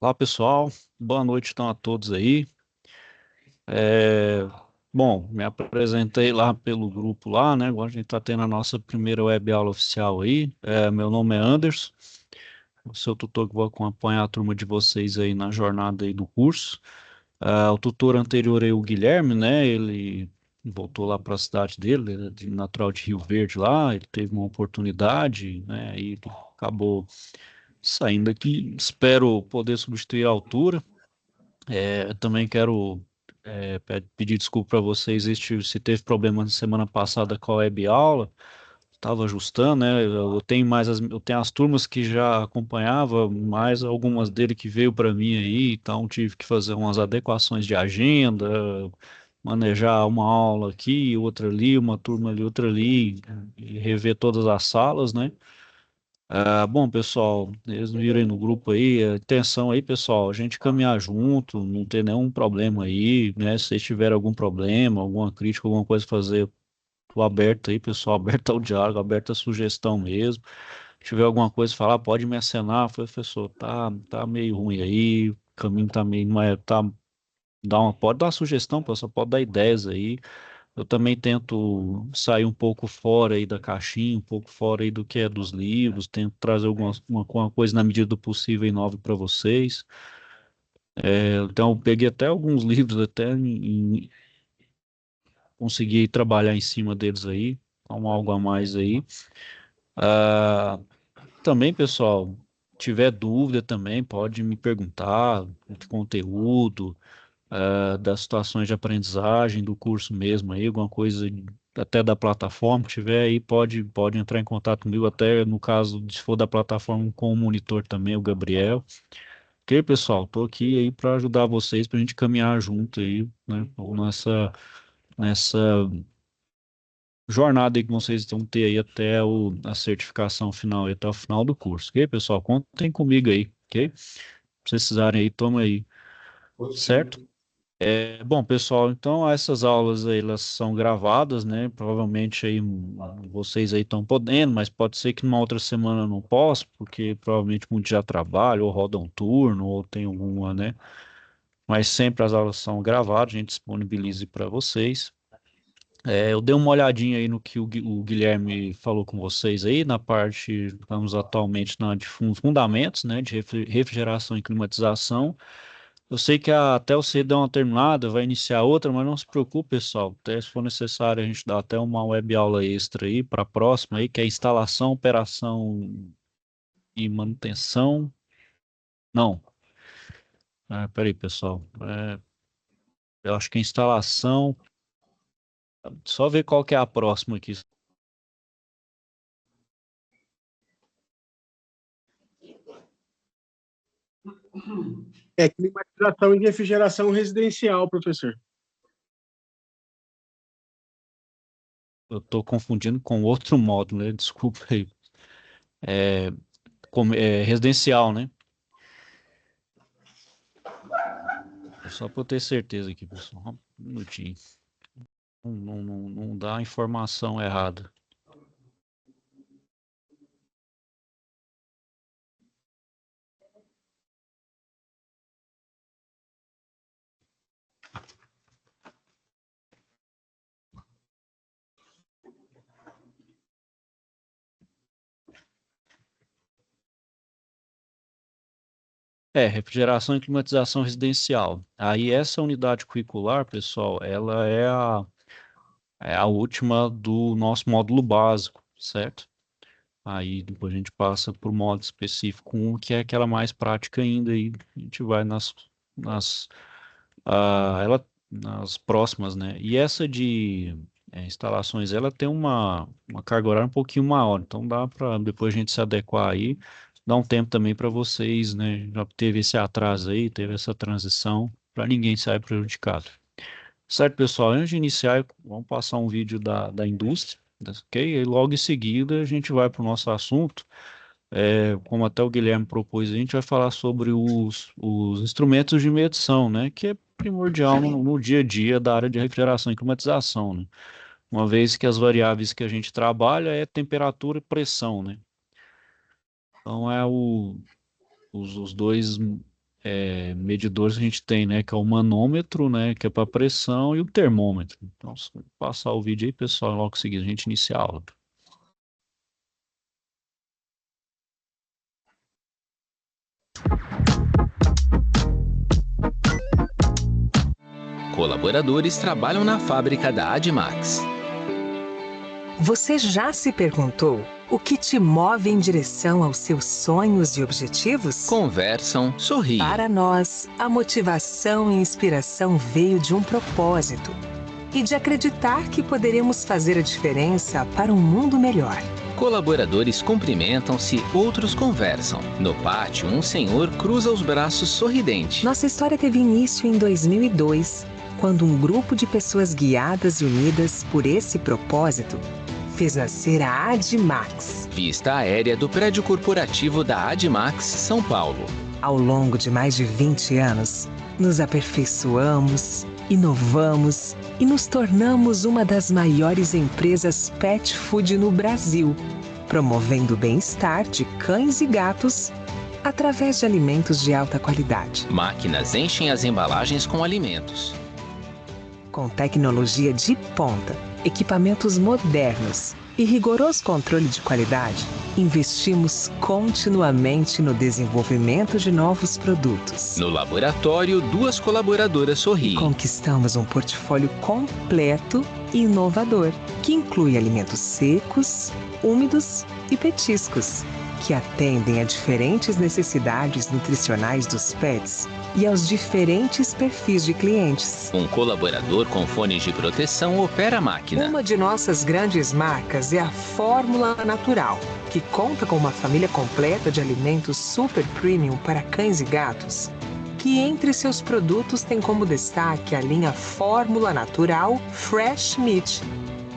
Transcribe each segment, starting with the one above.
Olá, pessoal. Boa noite, então, a todos aí. É, Bom, me apresentei lá pelo grupo lá, né? Agora a gente está tendo a nossa primeira web aula oficial aí. Meu nome é Anderson, o seu tutor que vou acompanhar a turma de vocês aí na jornada aí do curso. O tutor anterior é o Guilherme, né? Ele voltou lá para a cidade dele, ele é natural de Rio Verde lá, ele teve uma oportunidade, né? E ele acabou saindo aqui. Espero poder substituir a altura. Eu também quero pedir desculpa para vocês se teve problema na semana passada com a web aula. Estava ajustando, né? Eu tenho as turmas que já acompanhava, mais algumas dele que veio para mim aí, então tive que fazer umas adequações de agenda, manejar uma aula aqui, outra ali, uma turma ali, outra ali, e rever todas as salas, né? Bom, pessoal, eles viram aí no grupo aí, a intenção aí, pessoal, a gente caminhar junto, não ter nenhum problema aí, né? Se vocês tiverem algum problema, alguma crítica, alguma coisa a fazer, tô aberto aí, pessoal, aberto ao diálogo, aberto à sugestão mesmo. Se tiver alguma coisa a falar, pode me acenar, professor, tá meio ruim aí, o caminho tá meio, não é, pode dar uma sugestão, pessoal, pode dar ideias aí. Eu também tento sair um pouco fora aí da caixinha, um pouco fora aí do que é dos livros, tento trazer uma coisa na medida do possível e nova para vocês. Então, eu peguei até alguns livros, consegui trabalhar em cima deles aí, com algo a mais aí. Ah, Também, pessoal, tiver dúvida também, pode me perguntar de conteúdo, das situações de aprendizagem do curso mesmo aí, alguma coisa até da plataforma, que tiver aí, pode entrar em contato comigo, até no caso, se for da plataforma, com o monitor também, o Gabriel. Ok, pessoal, tô aqui aí para ajudar vocês, para a gente caminhar junto aí, né, nessa jornada aí que vocês vão ter aí até a certificação final, aí, até o final do curso, ok, pessoal? Contem comigo aí, ok? Se precisarem aí, toma aí, certo? Bom, pessoal, então essas aulas aí, elas são gravadas, né? Provavelmente aí vocês aí estão podendo, mas pode ser que numa outra semana eu não possa, porque provavelmente muitos já trabalham, ou rodam turno, ou tem alguma, né? Mas sempre as aulas são gravadas, a gente disponibiliza para vocês. Eu dei uma olhadinha aí no que o Guilherme falou com vocês aí, na parte, estamos atualmente na de fundamentos, né? De refrigeração e climatização. Eu sei que até você dar uma terminada, vai iniciar outra, mas não se preocupe, pessoal. Até se for necessário, a gente dá até uma web aula extra aí para a próxima aí, que é instalação, operação e manutenção. Não, peraí, pessoal. Eu acho que é instalação. Só ver qual que é a próxima aqui. É climatização e refrigeração residencial, professor. Eu estou confundindo com outro módulo, né? Desculpa aí. É, Residencial, né? Só para eu ter certeza aqui, pessoal. Um minutinho. Não dá informação errada. Refrigeração e climatização residencial. Aí essa unidade curricular, pessoal, ela é a última do nosso módulo básico, certo? Aí depois a gente passa para o módulo específico 1, que é aquela mais prática ainda, e a gente vai nas, nas próximas, né? E essa de instalações, ela tem uma carga horária um pouquinho maior, então dá para depois a gente se adequar aí, dá um tempo também para vocês, né? Já teve esse atraso aí, teve essa transição, para ninguém sair prejudicado. Certo, pessoal? Antes de iniciar, vamos passar um vídeo da indústria, ok? E logo em seguida a gente vai para o nosso assunto. Como até o Guilherme propôs, a gente vai falar sobre os instrumentos de medição, né? Que é primordial no dia a dia da área de refrigeração e climatização, né? Uma vez que as variáveis que a gente trabalha é temperatura e pressão, né? Então os dois. medidores a gente tem, né, que é o manômetro, né, que é para pressão, e o termômetro. Então, se eu passar o vídeo aí, pessoal, logo em seguida a gente inicia a aula. Colaboradores trabalham na fábrica da Admax. Você já se perguntou o que te move em direção aos seus sonhos e objetivos? Conversam, sorriem. Para nós, a motivação e inspiração veio de um propósito e de acreditar que poderemos fazer a diferença para um mundo melhor. Colaboradores cumprimentam-se, outros conversam. No pátio, um senhor cruza os braços sorridente. Nossa história teve início em 2002, quando um grupo de pessoas guiadas e unidas por esse propósito fez nascer a Admax. Vista aérea do prédio corporativo da Admax, São Paulo. Ao longo de mais de 20 anos, nos aperfeiçoamos, inovamos e nos tornamos uma das maiores empresas pet food no Brasil, promovendo o bem-estar de cães e gatos através de alimentos de alta qualidade. Máquinas enchem as embalagens com alimentos. Com tecnologia de ponta, equipamentos modernos e rigoroso controle de qualidade, investimos continuamente no desenvolvimento de novos produtos. No laboratório, duas colaboradoras sorriem. Conquistamos um portfólio completo e inovador, que inclui alimentos secos, úmidos e petiscos, que atendem a diferentes necessidades nutricionais dos pets e aos diferentes perfis de clientes. Um colaborador com fones de proteção opera a máquina. Uma de nossas grandes marcas é a Fórmula Natural, que conta com uma família completa de alimentos super premium para cães e gatos, que entre seus produtos tem como destaque a linha Fórmula Natural Fresh Meat,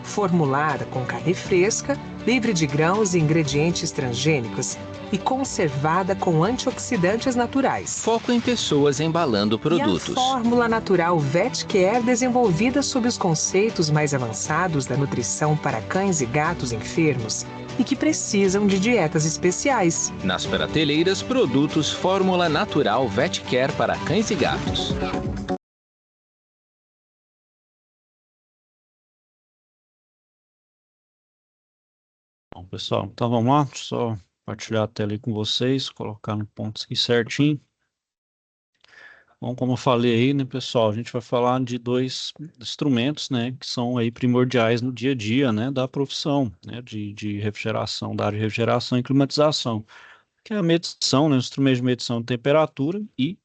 formulada com carne fresca, livre de grãos e ingredientes transgênicos e conservada com antioxidantes naturais. Foco em pessoas embalando produtos. E a Fórmula Natural Vet Care, desenvolvida sob os conceitos mais avançados da nutrição para cães e gatos enfermos e que precisam de dietas especiais. Nas prateleiras, produtos Fórmula Natural Vet Care para cães e gatos. Bom, pessoal, então vamos lá, só compartilhar a tela aí com vocês, colocar no ponto aqui certinho. Bom, como eu falei aí, né, pessoal, a gente vai falar de dois instrumentos, né, que são aí primordiais no dia a dia, né, da profissão, né, de refrigeração, da área de refrigeração e climatização, que é a medição, né, os instrumentos de medição de temperatura e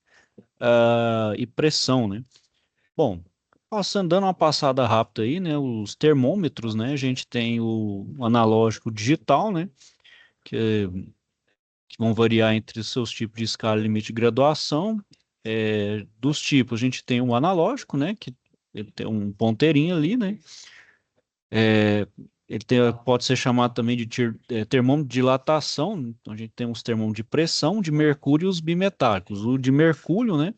pressão, né. Bom, dando uma passada rápida aí, né, os termômetros, né, a gente tem o analógico digital, né, que, que vão variar entre os seus tipos de escala, limite de graduação. Dos tipos, a gente tem o analógico, né, que ele tem um ponteirinho ali, né, pode ser chamado também de termômetro de dilatação. Então a gente tem os termômetros de pressão, de mercúrio e os bimetálicos. O de mercúrio, né,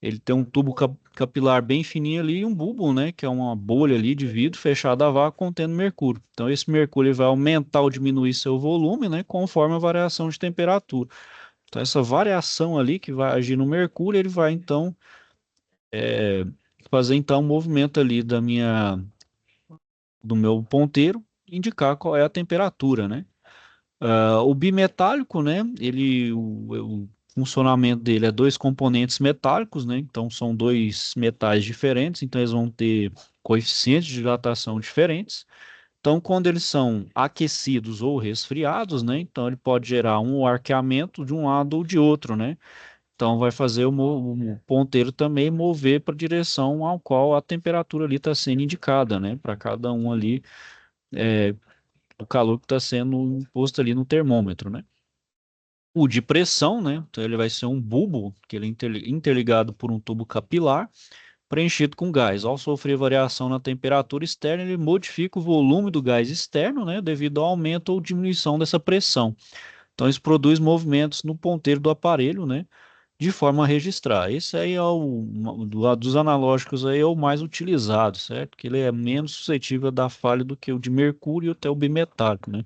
ele tem um tubo capilar bem fininho ali e um bulbo, né, que é uma bolha ali de vidro fechada a vácuo contendo mercúrio. Então esse mercúrio vai aumentar ou diminuir seu volume, né, conforme a variação de temperatura. Então essa variação ali que vai agir no mercúrio, ele vai então fazer então um movimento ali do meu ponteiro, indicar qual é a temperatura, né? O bimetálico, né? O funcionamento dele é dois componentes metálicos, né? Então são dois metais diferentes, então eles vão ter coeficientes de dilatação diferentes. Então, quando eles são aquecidos ou resfriados, né? Então ele pode gerar um arqueamento de um lado ou de outro, né? Então vai fazer o ponteiro também mover para a direção ao qual a temperatura ali está sendo indicada, né? Para cada um ali, o calor que está sendo posto ali no termômetro, né? O de pressão, né? Então ele vai ser um bulbo, que ele é interligado por um tubo capilar, preenchido com gás. Ao sofrer variação na temperatura externa, ele modifica o volume do gás externo, né? Devido ao aumento ou diminuição dessa pressão. Então isso produz movimentos no ponteiro do aparelho, né? De forma a registrar. Esse aí é do lado dos analógicos aí é o mais utilizado, certo? Que ele é menos suscetível da falha do que o de mercúrio até o bimetálico, né?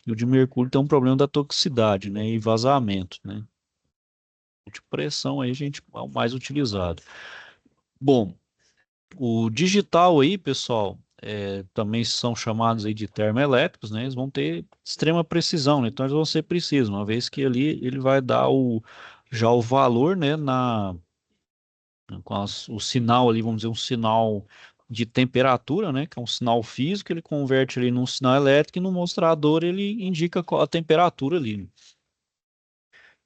E o de mercúrio tem um problema da toxicidade, né? E vazamento, né? de pressão aí, a gente é o mais utilizado. Bom, o digital aí, pessoal, também são chamados aí de termoelétricos, né? Eles vão ter extrema precisão, né? Então eles vão ser precisos, uma vez que ali ele vai dar já o valor, né, o sinal ali, vamos dizer, um sinal de temperatura, né, que é um sinal físico, ele converte ali num sinal elétrico e no mostrador ele indica qual a temperatura ali.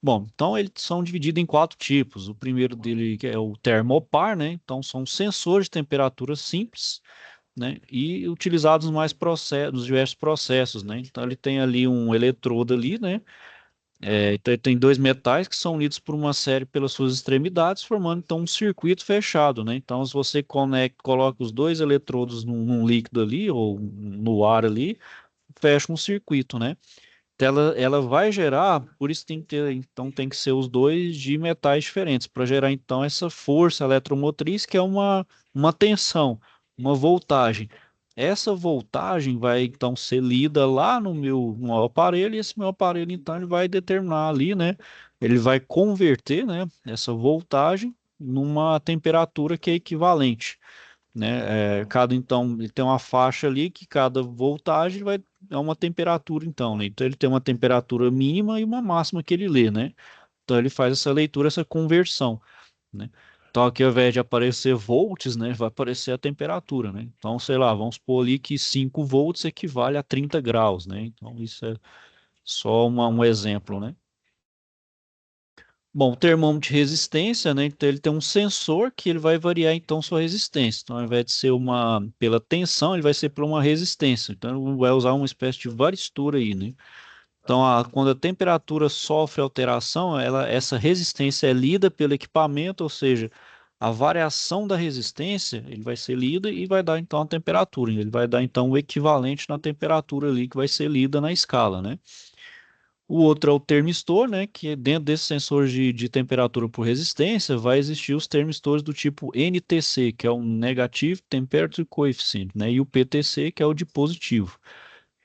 Bom, então eles são divididos em quatro tipos. O primeiro dele que é o termopar, né? Então são sensores de temperatura simples, né? E utilizados nos diversos processos, né? Então ele tem ali um eletrodo ali, né? Então ele tem dois metais que são unidos por uma série pelas suas extremidades, formando então um circuito fechado, né? Então se você coloca os dois eletrodos num líquido ali ou no ar ali, fecha um circuito, né? Ela vai gerar, por isso tem que ter, então tem que ser os dois de metais diferentes, para gerar então essa força eletromotriz que é uma tensão, uma voltagem. Essa voltagem vai então ser lida lá no meu aparelho, e esse meu aparelho então ele vai determinar ali, né? Ele vai converter, né, essa voltagem numa temperatura que é equivalente, né? Então, ele tem uma faixa ali que cada voltagem é uma temperatura, então, né? Então, ele tem uma temperatura mínima e uma máxima que ele lê, né? Então, ele faz essa leitura, essa conversão, né? Então, aqui, ao invés de aparecer volts, né, vai aparecer a temperatura, né? Então, sei lá, vamos supor ali que 5 volts equivale a 30 graus, né? Então, isso é só um exemplo, né? Bom, o termômetro de resistência, né? Então ele tem um sensor que ele vai variar então sua resistência. Então, ao invés de ser pela tensão, ele vai ser por uma resistência. Então, ele vai usar uma espécie de varistor aí, né? Então, quando a temperatura sofre alteração, essa resistência é lida pelo equipamento, ou seja, a variação da resistência, ele vai ser lida e vai dar então a temperatura. Ele vai dar então o equivalente na temperatura ali que vai ser lida na escala, né? O outro é o termistor, né? Que dentro desse sensor de temperatura por resistência vai existir os termistores do tipo NTC, que é o Negative Temperature Coefficient, né? E o PTC, que é o de positivo.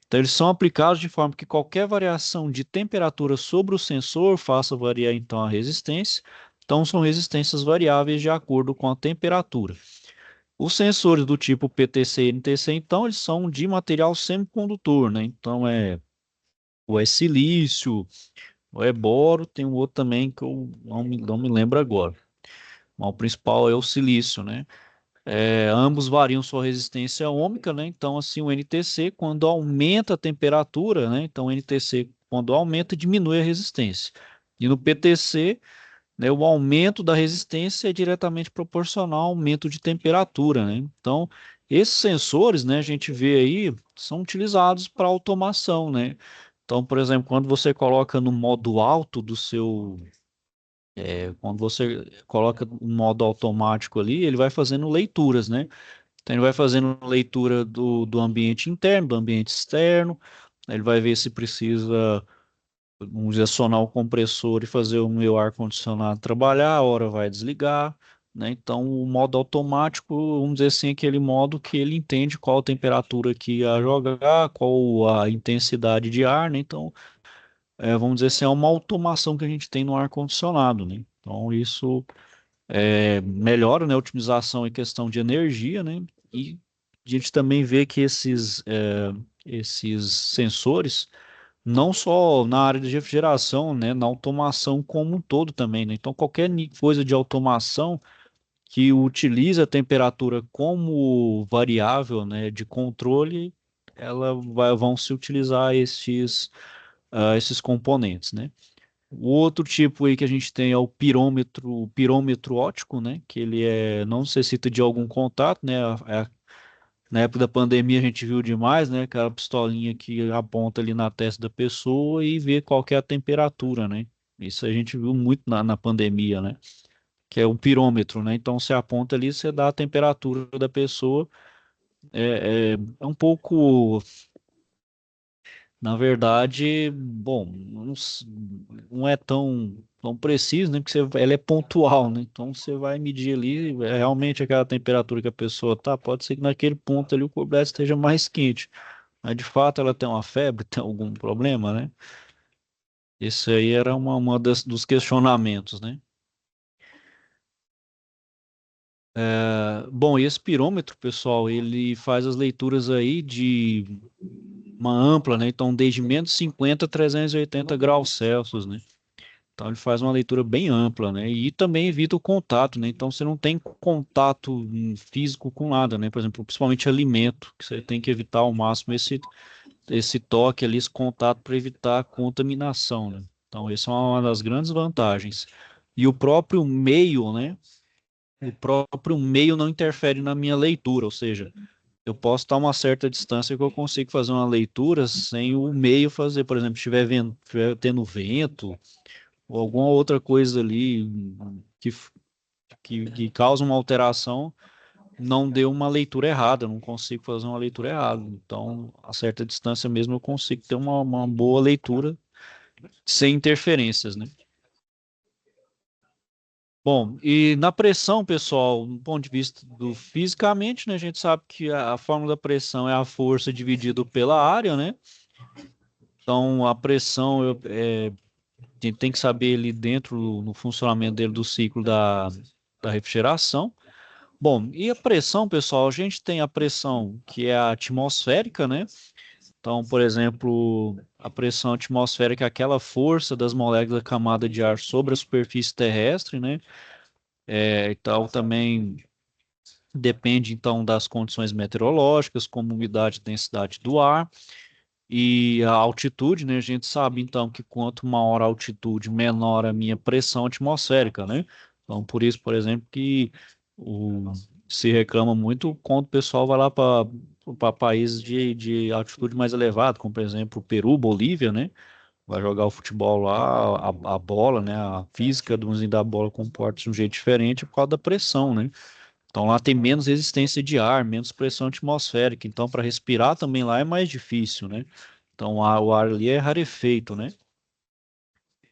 Então, eles são aplicados de forma que qualquer variação de temperatura sobre o sensor faça variar então a resistência. Então, são resistências variáveis de acordo com a temperatura. Os sensores do tipo PTC e NTC, então, eles são de material semicondutor, né? Então, ou é silício, ou é boro, tem um outro também que eu não me lembro agora. Mas o principal é o silício, né? Ambos variam sua resistência ôhmica, né? Então, assim, o NTC, quando aumenta a temperatura, né? Então, o NTC, quando aumenta, diminui a resistência. E no PTC, né, o aumento da resistência é diretamente proporcional ao aumento de temperatura, né? Então, esses sensores, né, a gente vê aí, são utilizados para automação, né? Então, por exemplo, quando você coloca no modo alto quando você coloca no modo automático ali, ele vai fazendo leituras, né? Então, ele vai fazendo leitura do ambiente interno, do ambiente externo, ele vai ver se precisa, vamos dizer, acionar o compressor e fazer o meu ar-condicionado trabalhar, a hora vai desligar, né? Então, o modo automático, vamos dizer assim, é aquele modo que ele entende qual a temperatura que ia jogar, qual a intensidade de ar, né? Então, vamos dizer assim, é uma automação que a gente tem no ar-condicionado, né? Então, isso melhora, né, a otimização em questão de energia, né? E a gente também vê que esses sensores, não só na área de refrigeração, né, na automação como um todo também, né? Então, qualquer coisa de automação que utiliza a temperatura como variável, né, de controle, vão se utilizar esses componentes, né? O outro tipo aí que a gente tem é o pirômetro óptico, né? Que ele não necessita de algum contato, né? Na época da pandemia a gente viu demais, né? Aquela pistolinha que aponta ali na testa da pessoa e vê qual que é a temperatura, né? Isso a gente viu muito na pandemia, né? Que é o pirômetro, né? Então você aponta ali, você dá a temperatura da pessoa. É um pouco, na verdade, bom, não é tão preciso, né? Porque ela é pontual, né? Então você vai medir ali, realmente aquela temperatura que a pessoa tá, pode ser que naquele ponto ali o corpo dela esteja mais quente. Mas de fato ela tem uma febre, tem algum problema, né? Esse aí era dos questionamentos, né? Bom, e esse pirômetro, pessoal, ele faz as leituras aí de uma ampla, né? Então, desde -50 a 380 graus Celsius, né? Então, ele faz uma leitura bem ampla, né? E também evita o contato, né? Então, você não tem contato físico com nada, né? Por exemplo, principalmente alimento, que você tem que evitar ao máximo esse toque ali, esse contato para evitar a contaminação, né? Então, essa é uma das grandes vantagens. E o próprio meio, né? O próprio meio não interfere na minha leitura, ou seja, eu posso estar a uma certa distância que eu consigo fazer uma leitura sem o meio fazer, por exemplo, estiver tendo vento ou alguma outra coisa ali que, que causa uma alteração, não deu uma leitura errada, eu não consigo fazer uma leitura errada. Então, a certa distância mesmo eu consigo ter uma boa leitura sem interferências, né? Bom, e na pressão, pessoal, do ponto de vista do fisicamente, né, a gente sabe que a fórmula da pressão é a força dividido pela área, né? Então, a pressão a gente tem que saber ali dentro no funcionamento dele do ciclo da refrigeração. Bom, e a pressão, pessoal, a gente tem a pressão que é a atmosférica, né? Então, por exemplo, a pressão atmosférica é aquela força das moléculas da camada de ar sobre a superfície terrestre, né? Então, também depende então das condições meteorológicas, como umidade e densidade do ar e a altitude, né? A gente sabe então que quanto maior a altitude, menor a minha pressão atmosférica, né? Então, por isso, por exemplo, que o, se reclama muito quando o pessoal vai lá para países de altitude mais elevada, como por exemplo Peru, Bolívia, né? Vai jogar o futebol lá, a bola, né? A física da bola comporta-se de um jeito diferente por causa da pressão, né? Então lá tem menos resistência de ar, menos pressão atmosférica. Então para respirar também lá é mais difícil, né? Então o ar ali é rarefeito, né?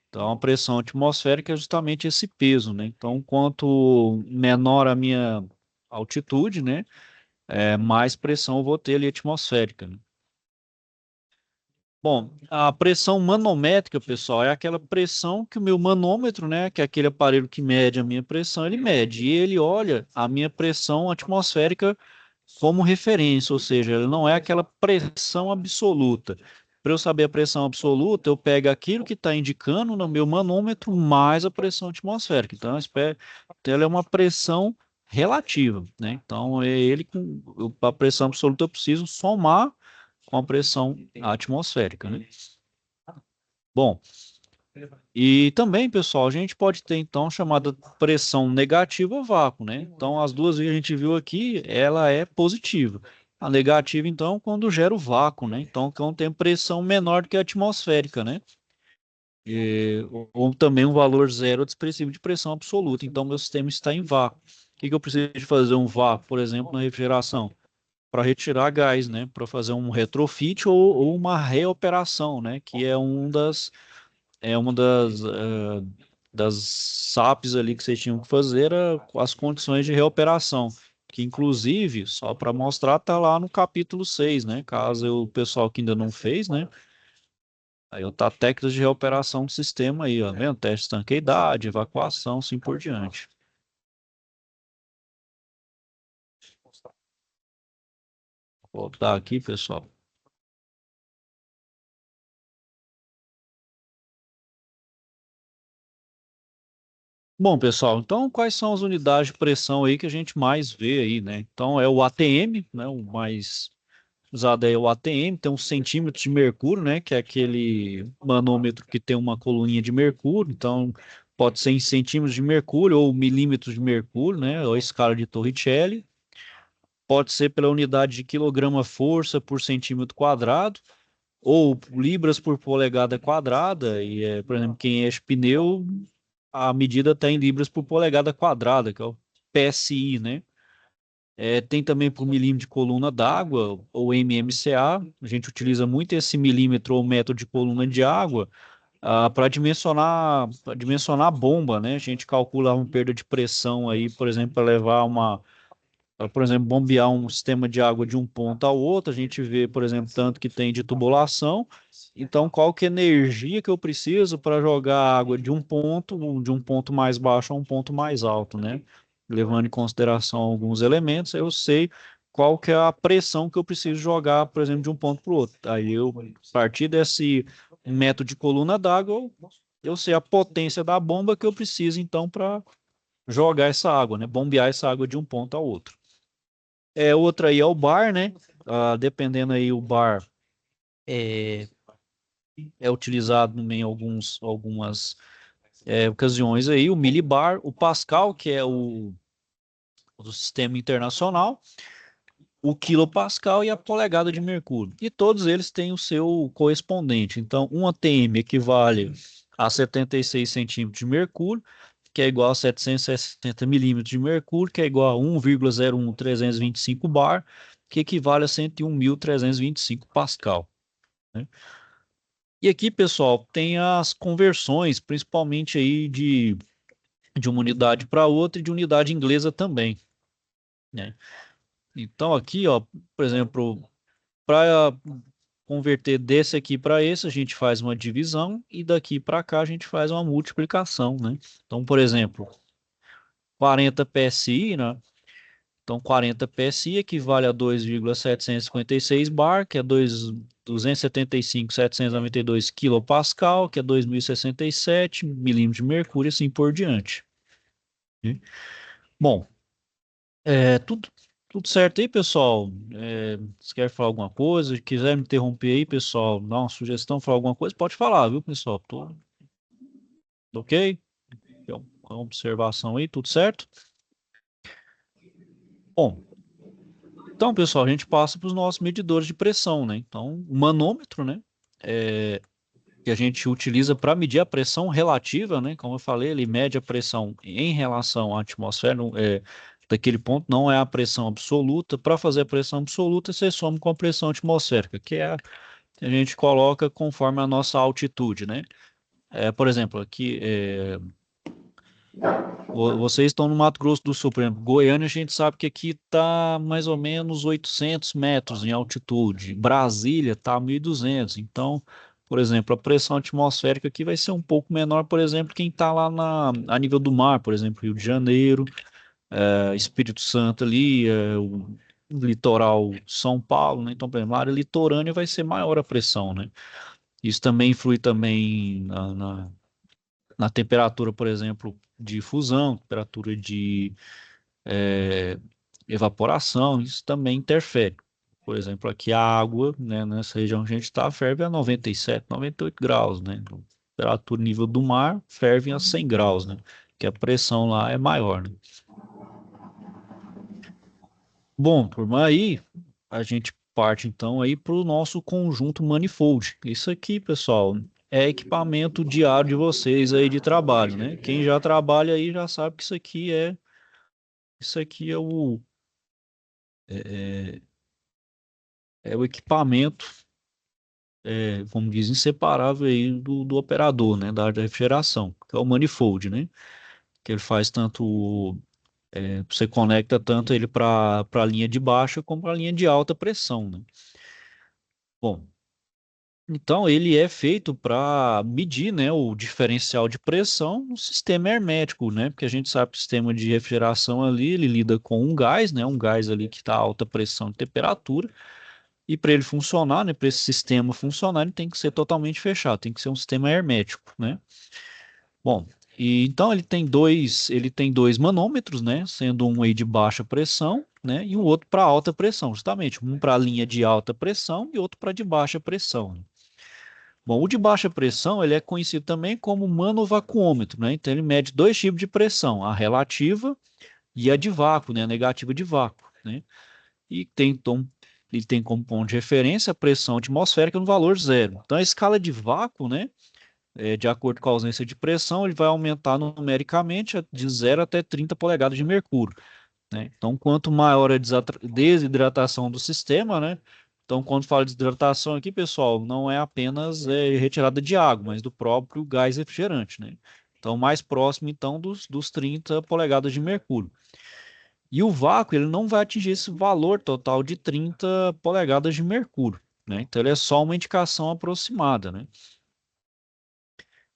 Então a pressão atmosférica é justamente esse peso, né? Então quanto menor a minha altitude, né? Mais pressão eu vou ter ali atmosférica, né? Bom, a pressão manométrica, pessoal, é aquela pressão que o meu manômetro, né, que é aquele aparelho que mede a minha pressão, ele mede. E ele olha a minha pressão atmosférica como referência, ou seja, ele não é aquela pressão absoluta. Para eu saber a pressão absoluta, eu pego aquilo que está indicando no meu manômetro mais a pressão atmosférica. Então, então ela é uma pressão relativa, né? Então, para a pressão absoluta eu preciso somar com a pressão atmosférica, né? Bom, e também, pessoal, a gente pode ter então chamada pressão negativa vácuo, né? Então, as duas que a gente viu aqui, ela é positiva. A negativa, então, quando gera o vácuo, né? Então, quando tem pressão menor do que a atmosférica, né? Ou também um valor zero expressivo de pressão absoluta. Então, meu sistema está em vácuo. O que eu preciso de fazer um vácuo, por exemplo, na refrigeração? Para retirar gás, né? Para fazer um retrofit ou uma reoperação, né? Que é uma das SAPs ali que vocês tinham que fazer era as condições de reoperação, que inclusive, só para mostrar, tá lá no capítulo 6, né? Caso o pessoal que ainda não fez, né? Aí tá técnicas de reoperação do sistema aí, ó, tá vendo? Teste de estanqueidade, evacuação, assim por diante. Vou voltar aqui, pessoal. Bom, pessoal, então quais são as unidades de pressão aí que a gente mais vê aí, né? Então é o ATM, né? O mais usado é o ATM, tem uns centímetros de mercúrio, né? Que é aquele manômetro que tem uma coluninha de mercúrio, então pode ser em centímetros de mercúrio ou milímetros de mercúrio, né? Ou a escala de Torricelli. Pode ser pela unidade de quilograma-força por centímetro quadrado, ou libras por polegada quadrada, por exemplo, quem enche pneu, a medida está em libras por polegada quadrada, que é o PSI, né? Tem também por milímetro de coluna d'água, ou MMCA. A gente utiliza muito esse milímetro ou método de coluna de água para dimensionar a bomba, né? A gente calcula uma perda de pressão aí, por exemplo, para levar por exemplo, bombear um sistema de água de um ponto ao outro, a gente vê, por exemplo, tanto que tem de tubulação. Então, qual que é a energia que eu preciso para jogar água de um ponto mais baixo a um ponto mais alto, né? levando em consideração alguns elementos, eu sei qual que é a pressão que eu preciso jogar, por exemplo, de um ponto para o outro. Aí eu, a partir desse método de coluna d'água, eu sei a potência da bomba que eu preciso, então, para jogar essa água, né? Bombear essa água de um ponto ao outro. Outra aí é o bar, né? Dependendo aí, o bar é utilizado em algumas ocasiões aí, o milibar, o Pascal, que é do sistema internacional, o quilopascal e a polegada de mercúrio. E todos eles têm o seu correspondente. Então, um ATM equivale a 76 centímetros de mercúrio, que é igual a 760 milímetros de mercúrio, que é igual a 1,01325 bar, que equivale a 101.325 pascal, né? E aqui, pessoal, tem as conversões, principalmente aí de uma unidade para outra e de unidade inglesa também, né? Então aqui, ó, por exemplo, para converter desse aqui para esse, a gente faz uma divisão e daqui para cá a gente faz uma multiplicação, né? Então, por exemplo, 40 PSI, né? Então, 40 PSI equivale a 2,756 bar, que é 275.792 quilopascal, que é 2.067 milímetros de mercúrio, assim por diante, né? Bom, tudo certo aí, pessoal? Se quer falar alguma coisa, quiser me interromper aí, pessoal, dar uma sugestão, falar alguma coisa, pode falar, viu, pessoal? Tudo ok? Então, uma observação aí, tudo certo? Bom, então, pessoal, a gente passa para os nossos medidores de pressão, né? Então, o manômetro, né? Que a gente utiliza para medir a pressão relativa, né? Como eu falei, ele mede a pressão em relação à atmosfera, daquele ponto, não é a pressão absoluta. Para fazer a pressão absoluta, você soma com a pressão atmosférica, que é a que a gente coloca conforme a nossa altitude, né? Por exemplo, aqui, vocês estão no Mato Grosso do Sul, por exemplo, Goiânia, a gente sabe que aqui está mais ou menos 800 metros em altitude, Brasília está a 1.200, então, por exemplo, a pressão atmosférica aqui vai ser um pouco menor, por exemplo, quem está lá a nível do mar, por exemplo, Rio de Janeiro, Espírito Santo ali, o litoral São Paulo, né? Então, por exemplo, na área litorânea vai ser maior a pressão, né? Isso também influi também na temperatura, por exemplo, de fusão, temperatura de é, evaporação, isso também interfere. Por exemplo, aqui a água, né, nessa região que a gente está, ferve a 97, 98 graus, né? Então, temperatura nível do mar ferve a 100 graus, né? Que a pressão lá é maior, né? Bom, turma, aí a gente parte então aí para o nosso conjunto manifold. Isso aqui, pessoal, é equipamento diário de vocês aí de trabalho, né? Quem já trabalha aí já sabe que isso aqui é, é o equipamento, como diz, inseparável aí do operador, né? Da área da refrigeração, que é o manifold, né? Que ele faz tanto, você conecta tanto ele para a linha de baixa como para a linha de alta pressão, né? Bom, então, ele é feito para medir, né, o diferencial de pressão no sistema hermético, né? Porque a gente sabe que o sistema de refrigeração ali, ele lida com um gás, né? Um gás ali que está a alta pressão e temperatura. E para ele funcionar, né, para esse sistema funcionar, ele tem que ser totalmente fechado, tem que ser um sistema hermético, né? Bom, e então ele tem dois manômetros, né? Sendo um aí de baixa pressão, né? E um outro para alta pressão, justamente. Um para a linha de alta pressão e outro para de baixa pressão. Bom, o de baixa pressão ele é conhecido também como manovacuômetro, né? Então ele mede dois tipos de pressão, a relativa e a de vácuo, né? A negativa de vácuo, né? E então ele tem como ponto de referência a pressão atmosférica no valor zero. Então a escala de vácuo, né? De acordo com a ausência de pressão, ele vai aumentar numericamente de 0 até 30 polegadas de mercúrio, né? Então, quanto maior a desidratação do sistema, né? Então, quando fala de desidratação aqui, pessoal, não é apenas retirada de água, mas do próprio gás refrigerante, né? Então, mais próximo, então, dos 30 polegadas de mercúrio. E o vácuo, ele não vai atingir esse valor total de 30 polegadas de mercúrio, né? Então, ele é só uma indicação aproximada, né?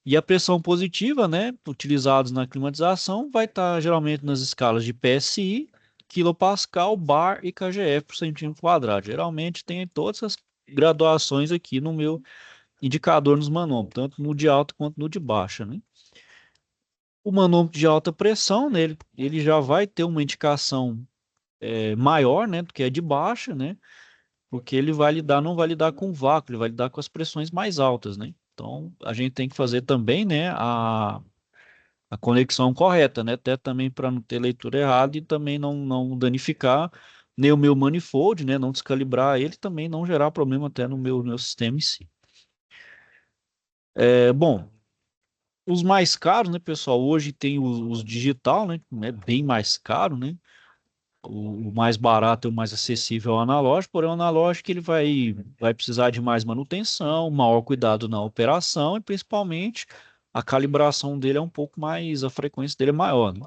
E a pressão positiva, né, utilizados na climatização, vai estar geralmente nas escalas de PSI, quilopascal, bar e kgf por centímetro quadrado. Geralmente tem todas essas graduações aqui no meu indicador nos manômetros, tanto no de alta quanto no de baixa, né? O manômetro de alta pressão, né, ele já vai ter uma indicação maior, né, do que a de baixa, né? Porque ele vai lidar, não vai lidar com vácuo, ele vai lidar com as pressões mais altas, né? Então, a gente tem que fazer também, né, a conexão correta, né? Até também para não ter leitura errada e também não danificar nem o meu manifold, né? Não descalibrar ele, também não gerar problema até no meu sistema em si. Bom, os mais caros, né, pessoal? Hoje tem os digital, né? É bem mais caro, né? O mais barato e o mais acessível é o analógico, porém o analógico ele vai precisar de mais manutenção, maior cuidado na operação e principalmente a calibração dele é um pouco mais, a frequência dele é maior, né?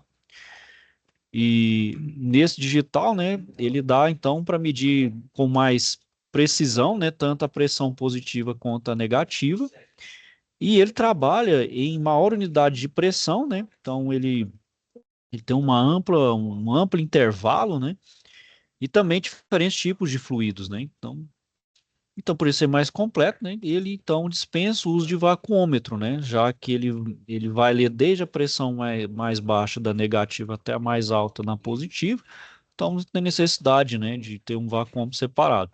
E nesse digital, né, ele dá então para medir com mais precisão, né, tanto a pressão positiva quanto a negativa, e ele trabalha em maior unidade de pressão, né? Então ele tem um amplo intervalo, né? E também diferentes tipos de fluidos, né? Então por isso ser mais completo, né? Ele então dispensa o uso de vacuômetro, né? Já que ele vai ler desde a pressão mais baixa da negativa até a mais alta na positiva. Então não tem necessidade, né, de ter um vacuômetro separado.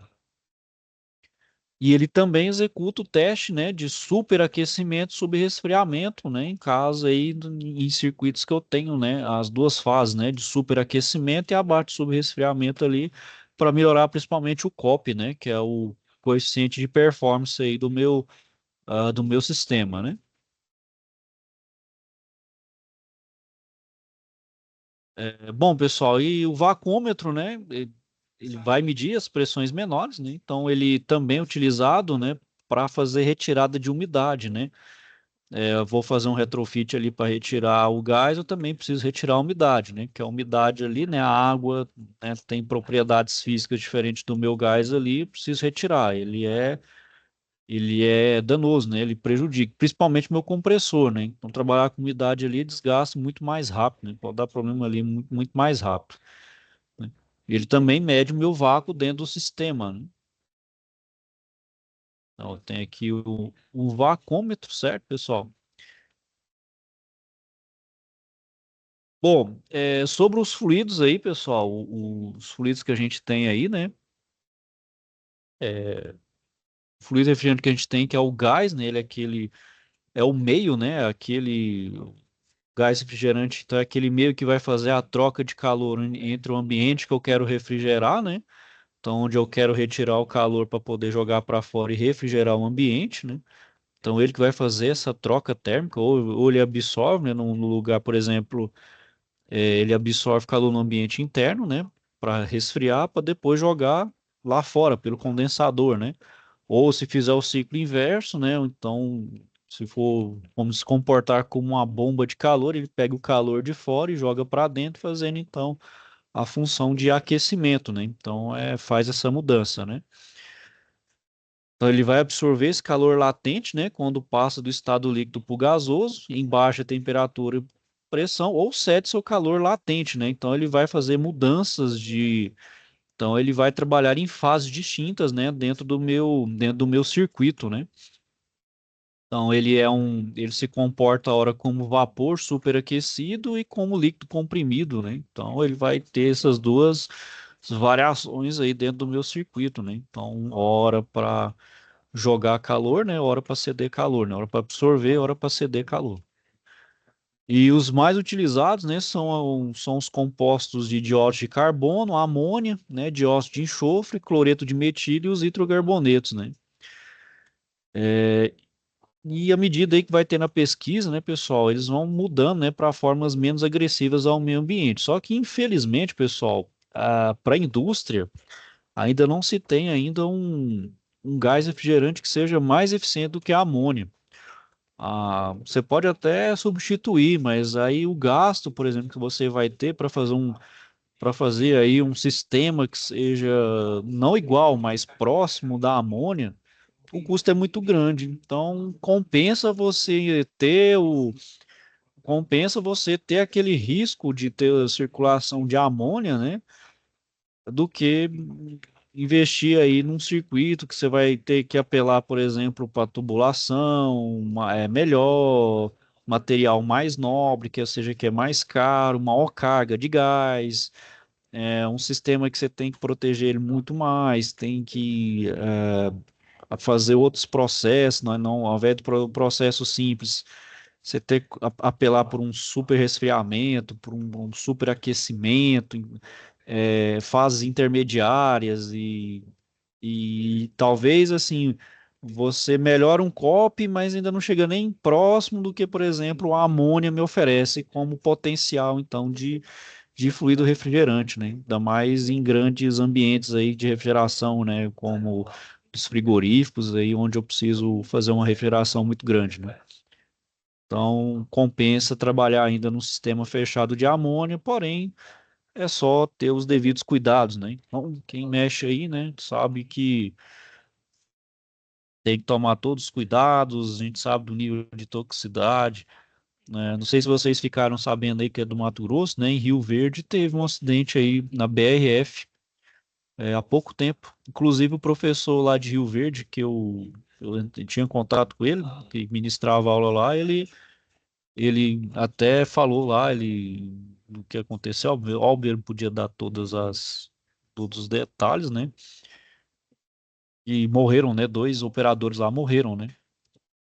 E ele também executa o teste, né, de superaquecimento e subresfriamento, né, em caso aí em circuitos que eu tenho, né, as duas fases, né, de superaquecimento e abaixo de subresfriamento ali para melhorar principalmente o COP, né, que é o coeficiente de performance aí do meu sistema, né? Bom, pessoal, e o vacuômetro, né? Ele vai medir as pressões menores, né? Então ele também é utilizado, né, para fazer retirada de umidade, né? Eu vou fazer um retrofit ali para retirar o gás, eu também preciso retirar a umidade, né? Que a umidade ali, né? A água, né, tem propriedades físicas diferentes do meu gás ali, eu preciso retirar. Ele é danoso, né? Ele prejudica, principalmente meu compressor, né? Então, trabalhar com umidade ali desgasta muito mais rápido, né? Pode dar problema ali muito, muito mais rápido, né? Ele também mede o meu vácuo dentro do sistema, né? Então, tem aqui o vacômetro, certo, pessoal? Bom, sobre os fluidos aí, pessoal, os fluidos que a gente tem aí, né? O fluido refrigerante que a gente tem, que é o gás, né? Ele é o meio, né? Aquele gás refrigerante, então é aquele meio que vai fazer a troca de calor entre o ambiente que eu quero refrigerar, né? Então, onde eu quero retirar o calor para poder jogar para fora e refrigerar o ambiente, né? Então, ele que vai fazer essa troca térmica, ou ele absorve, né? No lugar, por exemplo, ele absorve calor no ambiente interno, né? Para resfriar, para depois jogar lá fora, pelo condensador, né? Ou se fizer o ciclo inverso, né? Então, se for, vamos se comportar como uma bomba de calor, ele pega o calor de fora e joga para dentro, fazendo então a função de aquecimento, né? Então, faz essa mudança, né? Então, ele vai absorver esse calor latente, né? Quando passa do estado líquido para o gasoso, em baixa temperatura e pressão, ou cede seu calor latente, né? Então, ele vai fazer mudanças de. Então, ele vai trabalhar em fases distintas, né? Dentro do meu circuito, né? Então, ele se comporta ora como vapor superaquecido e como líquido comprimido, né? Então, ele vai ter essas duas variações aí dentro do meu circuito, né? Então, hora para jogar calor, né? Hora para ceder calor, né? Hora para absorver, hora para ceder calor. E os mais utilizados, né, são os compostos de dióxido de carbono, amônia, né, dióxido de enxofre, cloreto de metilho e os hidrocarbonetos, né? E à medida aí que vai ter na pesquisa, né, pessoal, eles vão mudando, né, para formas menos agressivas ao meio ambiente. Só que, infelizmente, pessoal, para a indústria, ainda não se tem ainda um gás refrigerante que seja mais eficiente do que a amônia. Você pode até substituir, mas aí o gasto, por exemplo, que você vai ter para fazer aí um sistema que seja não igual, mas próximo da amônia, o custo é muito grande. Então, compensa você ter aquele risco de ter circulação de amônia, né? Do que investir aí num circuito que você vai ter que apelar, por exemplo, para tubulação, melhor, material mais nobre, que seja que é mais caro, maior carga de gás, um sistema que você tem que proteger ele muito mais, tem que fazer outros processos, não, ao invés do processo simples, você ter que apelar por um super resfriamento, por um super aquecimento, fases intermediárias e talvez assim você melhora um COP, mas ainda não chega nem próximo do que, por exemplo, a amônia me oferece como potencial então de fluido refrigerante, né? Ainda mais em grandes ambientes aí de refrigeração, né? Como os frigoríficos aí, onde eu preciso fazer uma refrigeração muito grande, né? Então, compensa trabalhar ainda num sistema fechado de amônia, porém, é só ter os devidos cuidados, né? Então, quem mexe aí, né, sabe que tem que tomar todos os cuidados, a gente sabe do nível de toxicidade, né? Não sei se vocês ficaram sabendo aí que é do Mato Grosso, né? Em Rio Verde teve um acidente aí na BRF, há pouco tempo. Inclusive o professor lá de Rio Verde, que eu tinha contato com ele, que ministrava aula lá, ele até falou lá, do que aconteceu. Óbvio, ele não podia dar todos os detalhes, né? E morreram, né? Dois operadores lá morreram, né?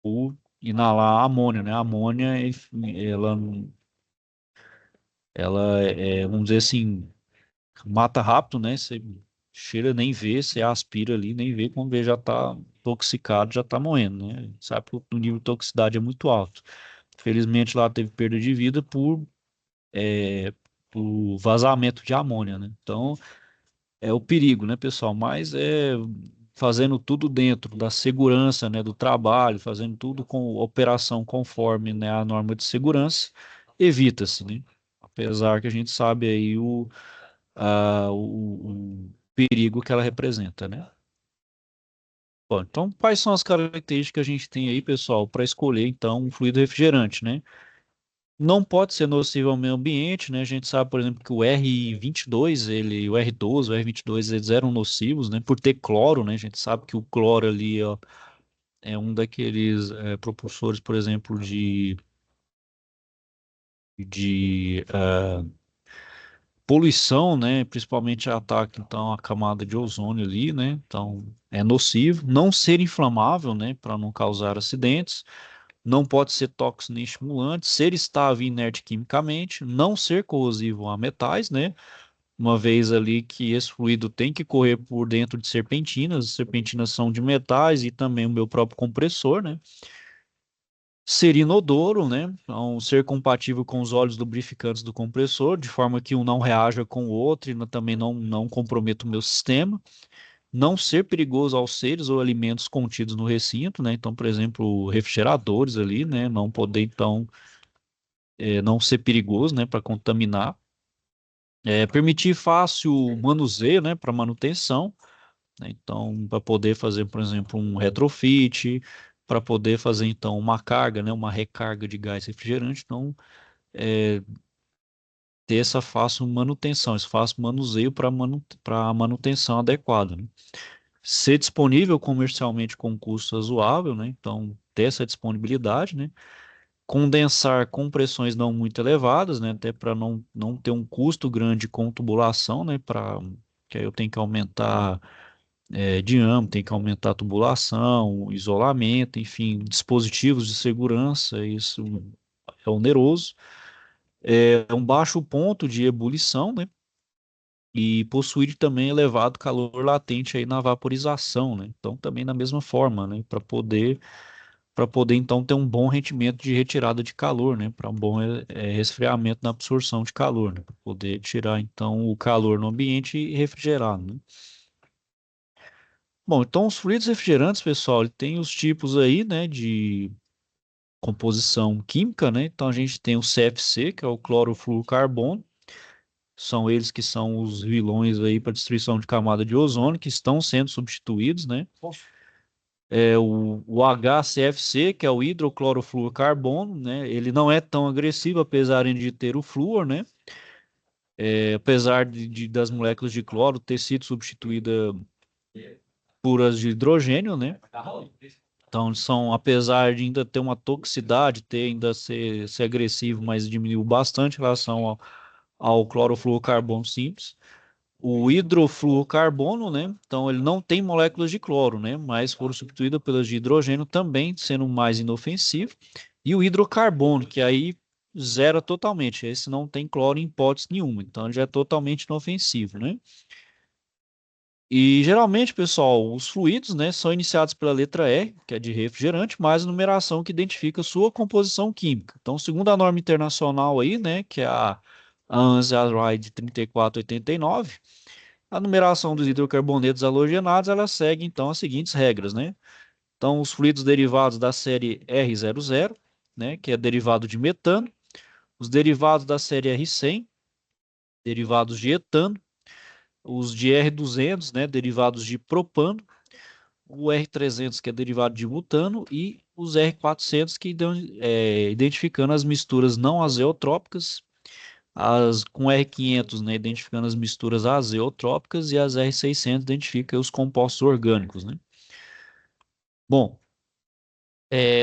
Por inalar amônia, né? A amônia, enfim, ela vamos dizer assim, mata rápido, né? Você cheira, nem vê, você aspira ali, nem vê, quando vê já tá intoxicado, já tá morrendo, né? Sabe que o nível de toxicidade é muito alto. Felizmente lá teve perda de vida por vazamento de amônia, né? Então, é o perigo, né, pessoal? Mas fazendo tudo dentro da segurança, né, do trabalho, fazendo tudo com operação conforme, né, a norma de segurança, evita-se, né? Apesar que a gente sabe aí o perigo que ela representa, né? Bom, então, quais são as características que a gente tem aí, pessoal, para escolher, então, um fluido refrigerante, né? Não pode ser nocivo ao meio ambiente, né? A gente sabe, por exemplo, que o R22, o R12, o R22, eles eram nocivos, né? Por ter cloro, né? A gente sabe que o cloro ali, ó, é um daqueles propulsores, por exemplo, de poluição, né? Principalmente ataque, então, a camada de ozônio ali, né? Então, é nocivo. Não ser inflamável, né? Para não causar acidentes. Não pode ser tóxico nem estimulante, ser estável e inerte quimicamente, não ser corrosivo a metais, né? Uma vez ali que esse fluido tem que correr por dentro de serpentinas, as serpentinas são de metais e também o meu próprio compressor, né? Ser inodoro, né? Então, ser compatível com os óleos lubrificantes do compressor, de forma que um não reaja com o outro e também não comprometa o meu sistema. Não ser perigoso aos seres ou alimentos contidos no recinto, né? Então, por exemplo, refrigeradores ali, né? Não poder, então, não ser perigoso, né? Para contaminar. Permitir fácil manuseio, né? Para manutenção, né? Então, para poder fazer, por exemplo, um retrofit, para poder fazer, então, uma carga, né? Uma recarga de gás refrigerante. Então, ter essa fácil manutenção, esse fácil manuseio para manutenção adequada, né? Ser disponível comercialmente com custo razoável, né? Então, ter essa disponibilidade, né? Condensar com pressões não muito elevadas, né? Até para não ter um custo grande com tubulação, né? Que aí eu tenho que aumentar diâmetro, tem que aumentar a tubulação, isolamento, enfim, dispositivos de segurança, isso é oneroso. É um baixo ponto de ebulição, né? E possuir também elevado calor latente aí na vaporização, né? Então também da mesma forma, né? Para poder então ter um bom rendimento de retirada de calor, né? Para um bom resfriamento na absorção de calor, né? Para poder tirar então o calor no ambiente e refrigerar, né? Bom, então os fluidos refrigerantes, pessoal, ele tem os tipos aí, né? De composição química, né? Então a gente tem o CFC, que é o clorofluorcarbono. São eles que são os vilões aí para destruição de camada de ozônio, que estão sendo substituídos, né? O HCFC, que é o hidroclorofluorcarbono, né? Ele não é tão agressivo, apesar de ter o flúor, né? Apesar das moléculas de cloro ter sido substituídas por as de hidrogênio, né? Então, apesar de ainda ter uma toxicidade, ainda ser agressivo, mas diminuiu bastante em relação ao clorofluorcarbono simples. O hidrofluorcarbono, né? Então, ele não tem moléculas de cloro, né? Mas foram substituídas pelas de hidrogênio também, sendo mais inofensivo. E o hidrocarbono, que aí zera totalmente. Esse não tem cloro em hipótese nenhuma. Então, ele já é totalmente inofensivo, né? E geralmente, pessoal, os fluidos, né, são iniciados pela letra E, que é de refrigerante, mais a numeração que identifica sua composição química. Então, segundo a norma internacional aí, né, que é a ANSI 3489, a numeração dos hidrocarbonetos halogenados, ela segue então as seguintes regras, né? Então, os fluidos derivados da série R00, né, que é derivado de metano, os derivados da série R100, derivados de etano, os de R200, né, derivados de propano, o R300, que é derivado de butano, e os R400, que identificando as misturas não azeotrópicas, com R500, né, identificando as misturas azeotrópicas, e as R600 identifica os compostos orgânicos, né? Bom,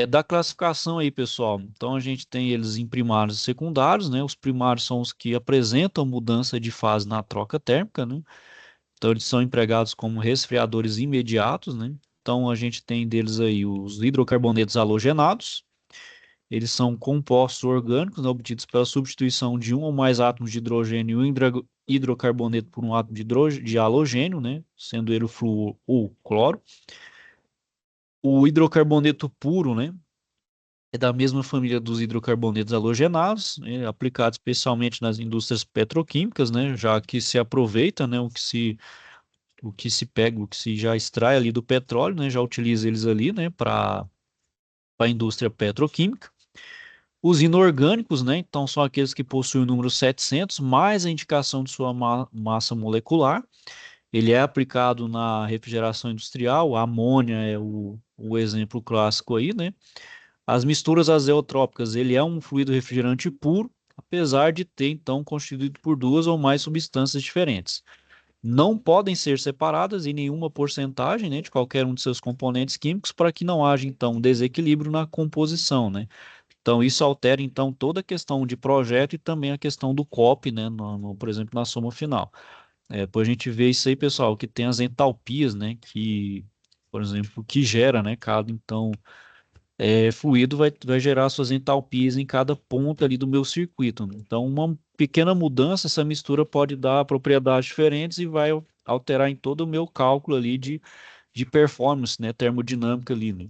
da classificação aí, pessoal, então a gente tem eles em primários e secundários, né? Os primários são os que apresentam mudança de fase na troca térmica, né? Então, eles são empregados como resfriadores imediatos, né? Então, a gente tem deles aí os hidrocarbonetos halogenados. Eles são compostos orgânicos, né, obtidos pela substituição de um ou mais átomos de hidrogênio e um hidrocarboneto por um átomo de halogênio, né? Sendo ele o flúor ou o cloro. O hidrocarboneto puro, né? É da mesma família dos hidrocarbonetos halogenados, né, aplicado especialmente nas indústrias petroquímicas, né? Já que se aproveita, né? O que se pega, o que se já extrai ali do petróleo, né, já utiliza eles ali, né, para a indústria petroquímica. Os inorgânicos, né, então são aqueles que possuem o número 700 mais a indicação de sua massa molecular. Ele é aplicado na refrigeração industrial, a amônia é o exemplo clássico aí, né? As misturas azeotrópicas, ele é um fluido refrigerante puro, apesar de ter então constituído por duas ou mais substâncias diferentes. Não podem ser separadas em nenhuma porcentagem, né, de qualquer um de seus componentes químicos para que não haja então desequilíbrio na composição, né? Então isso altera então toda a questão de projeto e também a questão do COP, né, por exemplo, na soma final. Depois a gente vê isso aí, pessoal, que tem as entalpias, né, que, por exemplo, que gera, né, cada então fluido vai gerar suas entalpias em cada ponto ali do meu circuito, né? Então, uma pequena mudança, essa mistura pode dar propriedades diferentes e vai alterar em todo o meu cálculo ali de performance, né, termodinâmica ali, né?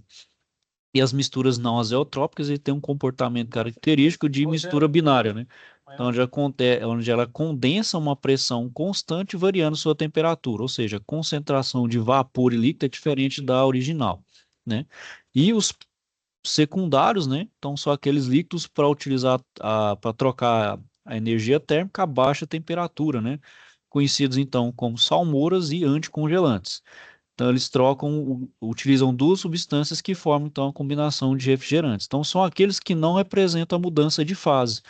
E as misturas não azeotrópicas, ele tem um comportamento característico de mistura binária, né? Então, onde ela condensa uma pressão constante variando sua temperatura, ou seja, a concentração de vapor e líquido é diferente da original, né? E os secundários, né? Então, são aqueles líquidos para utilizar para trocar a energia térmica a baixa temperatura, né? Conhecidos então como salmouras e anticongelantes. Então, eles utilizam duas substâncias que formam então a combinação de refrigerantes. Então, são aqueles que não representam a mudança de fase.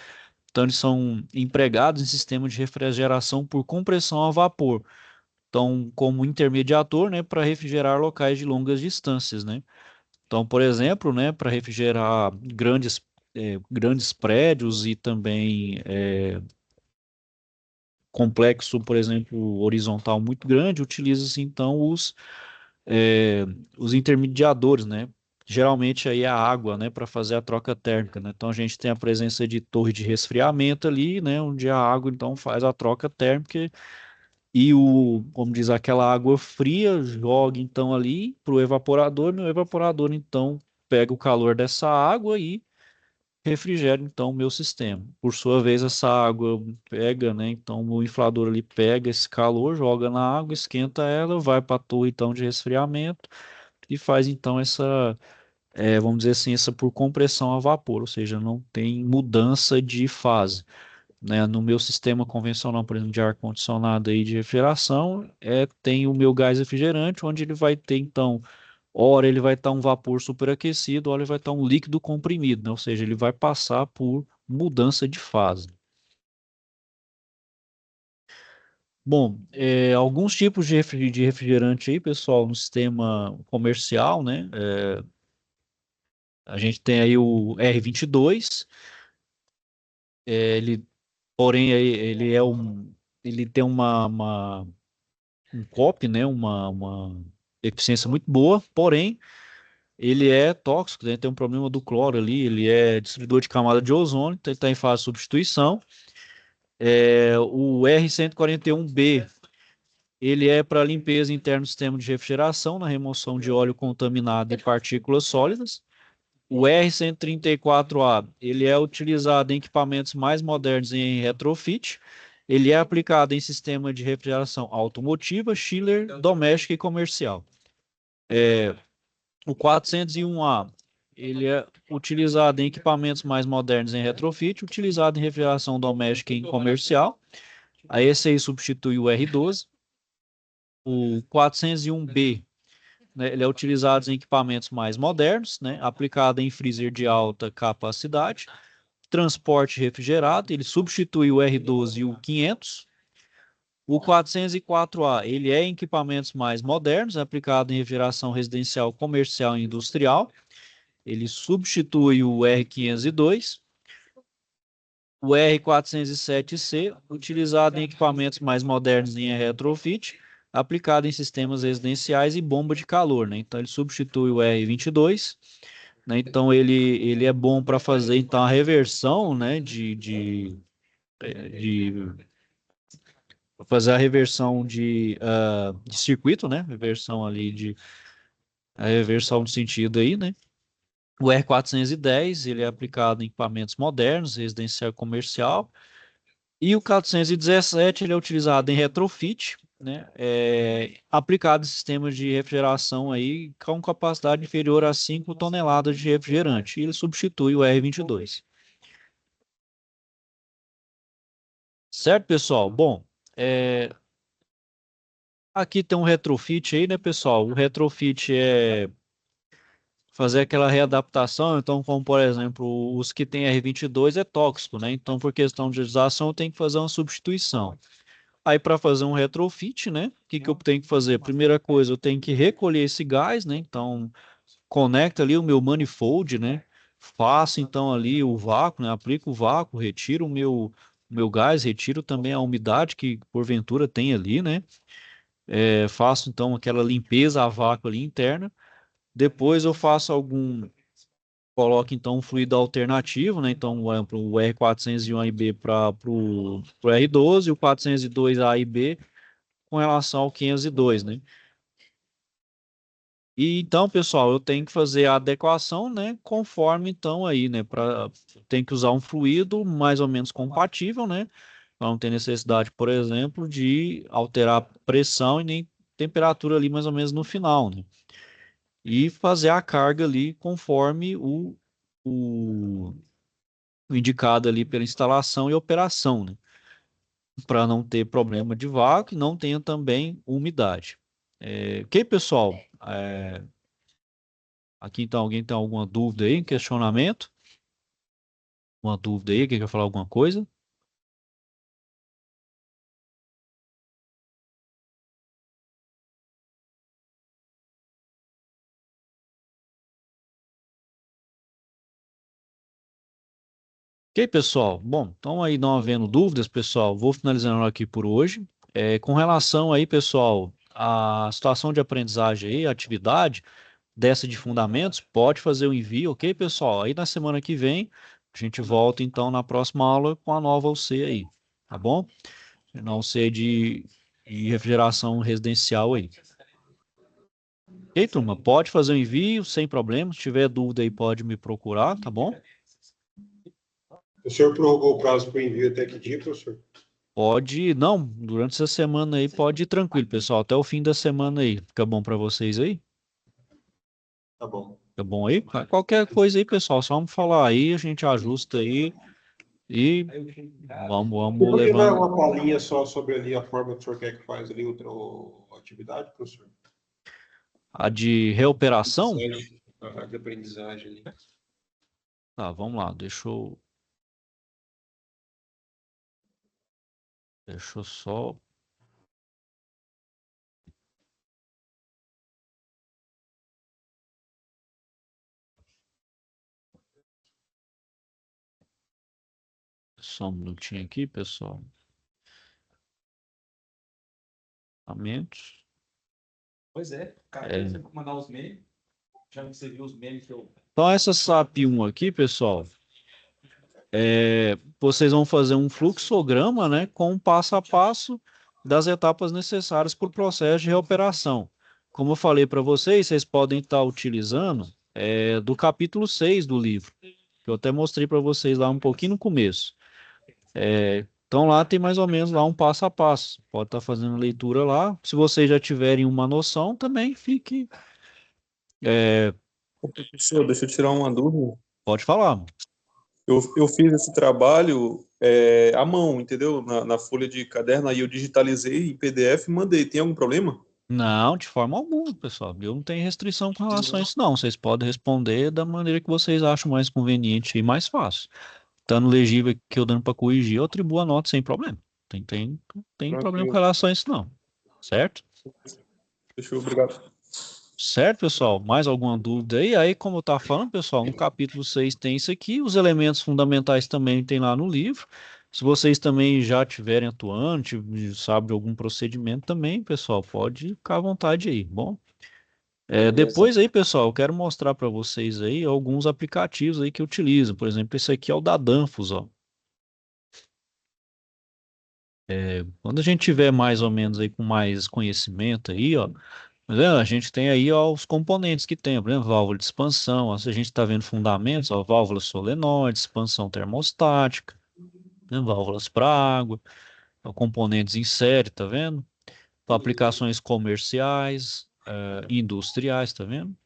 Então, eles são empregados em sistema de refrigeração por compressão a vapor. Então, como intermediador, né, para refrigerar locais de longas distâncias, né? Então, por exemplo, né, para refrigerar grandes prédios e também complexo, por exemplo, horizontal muito grande, utiliza-se então os intermediadores, né? Geralmente aí a água, né, para fazer a troca térmica, né? Então a gente tem a presença de torre de resfriamento ali, né, onde a água então faz a troca térmica e como diz, aquela água fria joga então ali para o evaporador, e o evaporador então pega o calor dessa água e refrigera então o meu sistema. Por sua vez, essa água pega, né? Então o inflador ali pega esse calor, joga na água, esquenta ela, vai para a torre então de resfriamento e faz então vamos dizer assim, essa por compressão a vapor, ou seja, não tem mudança de fase, né? No meu sistema convencional, por exemplo, de ar-condicionado aí de refrigeração, tem o meu gás refrigerante, onde ele vai ter, então, ora ele vai estar um vapor superaquecido, ora ele vai estar um líquido comprimido, né? Ou seja, ele vai passar por mudança de fase. Bom, alguns tipos de refrigerante aí, pessoal, no sistema comercial, né? A gente tem aí o R22, ele, porém, ele é ele tem um COP, né? Uma eficiência muito boa, porém, ele é tóxico, né? Tem um problema do cloro ali, ele é destruidor de camada de ozônio, então ele está em fase de substituição. O R141B, ele é para limpeza interna do sistema de refrigeração, na remoção de óleo contaminado e partículas sólidas. O R134A, ele é utilizado em equipamentos mais modernos em retrofit. Ele é aplicado em sistema de refrigeração automotiva, chiller, doméstica e comercial. O 401A, ele é utilizado em equipamentos mais modernos em retrofit, utilizado em refrigeração doméstica e comercial. A esse aí substitui o R12. O 401B, né, ele é utilizado em equipamentos mais modernos, né, aplicado em freezer de alta capacidade, transporte refrigerado, ele substitui o R12 e o 500. O 404A, ele é em equipamentos mais modernos, aplicado em refrigeração residencial, comercial e industrial. Ele substitui o R502. O R407C, utilizado em equipamentos mais modernos em retrofit, aplicado em sistemas residenciais e bomba de calor, né? Então ele substitui o R22, né? Então ele é bom para fazer então a reversão, né? Fazer a reversão de circuito, né? Reversão ali a reversão de sentido aí, né? O R410, ele é aplicado em equipamentos modernos, residencial e comercial. E o 417, ele é utilizado em retrofit, né? Aplicado em sistemas de refrigeração aí com capacidade inferior a 5 toneladas de refrigerante. E ele substitui o R22. Certo, pessoal? Bom, aqui tem um retrofit aí, né, pessoal? O retrofit é fazer aquela readaptação, então, como por exemplo, os que têm R22 é tóxico, né? Então, por questão de utilização, tem que fazer uma substituição. Aí, para fazer um retrofit, né? O que que eu tenho que fazer? Primeira coisa, eu tenho que recolher esse gás, né? Então, conecta ali o meu manifold, né? Faço então ali o vácuo, né? Aplico o vácuo, retiro o meu gás, retiro também a umidade que porventura tem ali, né? Faço então aquela limpeza a vácuo ali interna. Depois eu faço coloco então um fluido alternativo, né? Então o R401A e B para o R12 e o 402A e B com relação ao 502, né? E então, pessoal, eu tenho que fazer a adequação, né? Conforme então aí, né? Tem que usar um fluido mais ou menos compatível, né? Para não ter necessidade, por exemplo, de alterar a pressão e nem temperatura ali mais ou menos no final, né? E fazer a carga ali conforme o indicado ali pela instalação e operação, né? Para não ter problema de vácuo e não tenha também umidade. Ok, pessoal? Aqui então, alguém tem alguma dúvida aí, questionamento? Uma dúvida aí, quer falar alguma coisa? Ok, pessoal. Bom, então aí não havendo dúvidas, pessoal, vou finalizando aqui por hoje. Com relação aí, pessoal, à situação de aprendizagem aí, a atividade dessa de fundamentos, pode fazer o envio, ok, pessoal? Aí na semana que vem, a gente volta então na próxima aula com a nova UC aí, tá bom? Não UC de refrigeração residencial aí. Ok, turma, pode fazer o envio sem problema. Se tiver dúvida aí, pode me procurar, tá bom? O senhor prorrogou o prazo para o envio até que dia, professor? Pode, não, durante essa semana aí pode ir tranquilo, pessoal, até o fim da semana aí. Fica bom para vocês aí? Tá bom. Fica bom aí? Qualquer coisa aí, pessoal, só vamos falar aí, a gente ajusta aí e vamos Por que não é levando. uma palhinha só sobre ali a forma que o senhor quer que faz ali a atividade, professor? A de reoperação? A de aprendizagem ali. Tá, vamos lá, deixa eu só... Só um minutinho aqui, pessoal. Pois é, cara, você mandar os memes. Já que você viu os memes que eu. Então, essa SAP 1 aqui, pessoal, vocês vão fazer um fluxograma, né, com um passo a passo das etapas necessárias para o processo de reoperação. Como eu falei para vocês, vocês podem estar utilizando do capítulo 6 do livro, que eu até mostrei para vocês lá um pouquinho no começo. Então lá tem mais ou menos lá um passo a passo. Pode estar fazendo leitura lá. Se vocês já tiverem uma noção, também fique. Ô, professor, deixa eu tirar uma dúvida. Pode falar. Eu fiz esse trabalho à mão, entendeu? Na folha de caderno, aí eu digitalizei em PDF e mandei. Tem algum problema? Não, de forma alguma, pessoal. Eu não tenho restrição com relação a isso, não. Vocês podem responder da maneira que vocês acham mais conveniente e mais fácil. Estando legível que eu dando para corrigir, eu atribuo a nota sem problema. Tem problema com relação a isso, não. Certo? Fechou, obrigado. Certo, pessoal? Mais alguma dúvida aí? Aí, como eu estava falando, pessoal, no capítulo 6 tem isso aqui. Os elementos fundamentais também tem lá no livro. Se vocês também já estiverem atuando, sabe algum procedimento também, pessoal, pode ficar à vontade aí, bom? Depois aí, pessoal, eu quero mostrar para vocês aí alguns aplicativos aí que eu utilizo. Por exemplo, esse aqui é o da Danfoss, ó. Quando a gente tiver mais ou menos aí com mais conhecimento aí, ó, tá vendo? A gente tem aí ó, os componentes que tem, por exemplo, válvula de expansão, ó, se a gente está vendo fundamentos, ó, válvula solenoide, expansão termostática, né, válvulas para água, ó, componentes em série, tá vendo? Para aplicações comerciais, industriais, tá vendo?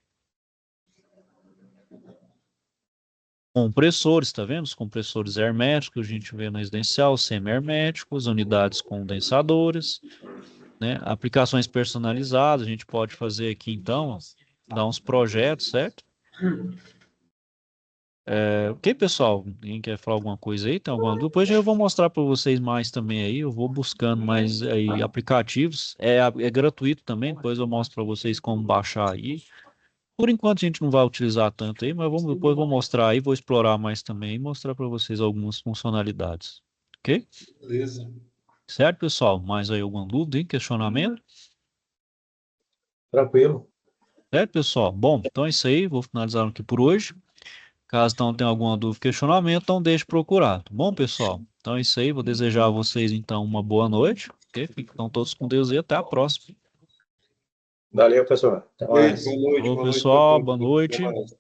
Compressores, tá vendo? Os compressores herméticos, a gente vê na residencial, semi-herméticos, unidades condensadoras, né? Aplicações personalizadas, a gente pode fazer aqui então, ó, dar uns projetos, certo? Ok, pessoal? Quem quer falar alguma coisa aí? Tem alguma dúvida? Depois eu vou mostrar para vocês mais também aí. Eu vou buscando mais aí aplicativos. É gratuito também. Depois eu mostro para vocês como baixar aí. Por enquanto a gente não vai utilizar tanto aí, mas depois eu vou mostrar aí, vou explorar mais também e mostrar para vocês algumas funcionalidades. Ok? Beleza. Certo, pessoal? Mais aí alguma dúvida, hein? Questionamento? Tranquilo. Certo, pessoal? Bom, então é isso aí. Vou finalizar aqui por hoje. Caso não tenha alguma dúvida, questionamento, então deixe procurar. Tá bom, pessoal? Então é isso aí. Vou desejar a vocês, então, uma boa noite. Ok? Fiquem todos com Deus e até a próxima. Valeu, pessoal. Até mais. Boa noite, Alô, boa noite pessoal. para Boa todos. noite. Até mais.